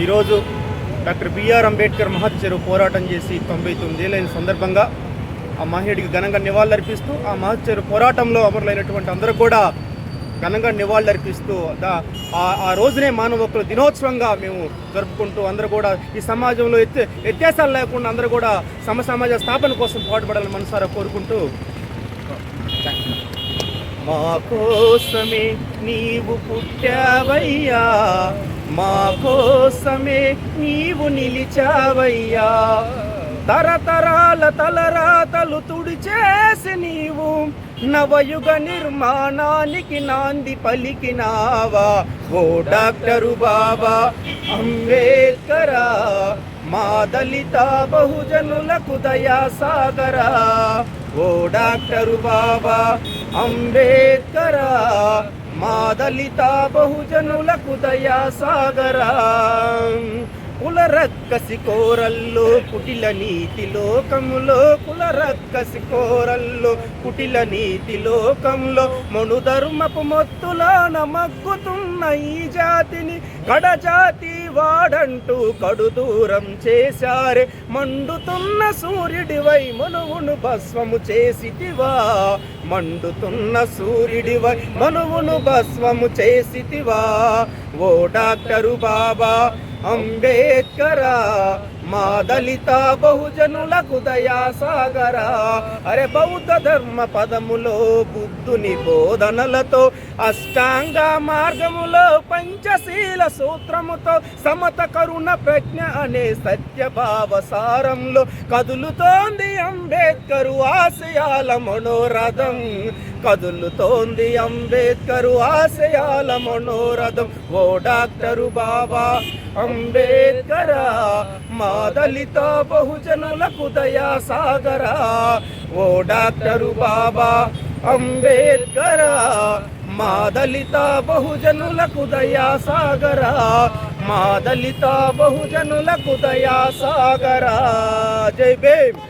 ఈరోజు doctor BR Ambedkar మహత్చెరువు పోరాటం చేసి 99 ఏళ్ళైన సందర్భంగా ఆ మహనీయుడికి ఘనంగా నివాళులర్పిస్తూ ఆ మహత్చెరువు పోరాటంలో అమరులైనటువంటి అందరూ కూడా ఘనంగా నివాళులర్పిస్తూ ఆ రోజునే మానవ హక్కుల దినోత్సవంగా మేము జరుపుకుంటూ అందరూ కూడా ఈ సమాజంలో వ్యత్యాసాలు లేకుండా అందరూ కూడా సమాజ స్థాపన కోసం పాటుపడాలని మనసారా కోరుకుంటూ మా కోసమే నీవు పుట్టావయ్యా, మా కోసమే నీవు నిలిచావయ్యా, తరతరాల తలరాతలు తుడిచేసి నీవు నవయుగ నిర్మాణానికి నాంది పలికినావా. ఓ డాక్టరు బాబా అంబేద్కరా, మా దళిత బహుజనులకు దయా సాగరా. ఓ డాక్టరు బాబా అంబేద్కరా, మా దళిత బహుజనులకు దయా సాగరా. కులరక్కసి కోరల్లో కుటిల నీతి లోకములో, కులరక్కసి కోరల్లో కుటిల నీతి లోకంలో మనుధర్మపు మొత్తులో నమగ్గుతున్న ఈ జాతిని కడజాతి వాడంటూ కడు దూరం చేశారే. మండుతున్న సూర్యుడివై మనువును భస్వము చేసితివా, మండుతున్న సూర్యుడివై మనువును భస్వము చేసితివా. ఓ డాక్టరు బాబా అంబేద్కరా, మా దళిత బహుజనులకు దయా సాగరా. అరే బౌద్ధ ధర్మ పదములో బుద్ధుని బోధనలతో, అష్టాంగ మార్గములో పంచశీల సూత్రముతో, సమత కరుణ ప్రజ్ఞ అనే సత్యభావ సారంలో కదులుతోంది అంబేద్కరు ఆశయాల మనోరథం, కదులుతోంది అంబేద్కరు ఆశయాల మనోరథం. ఓ డాక్టరు బాబా అంబేద్కరా, మా దళిత బహుజనులకు దయా సాగరా. ఓ డాక్టరు బాబా అంబేద్కరా, మా దళిత బహుజనులకు దయా సాగరా, మా దళిత బహుజనులకు దయా సాగరా. జై భీమ్.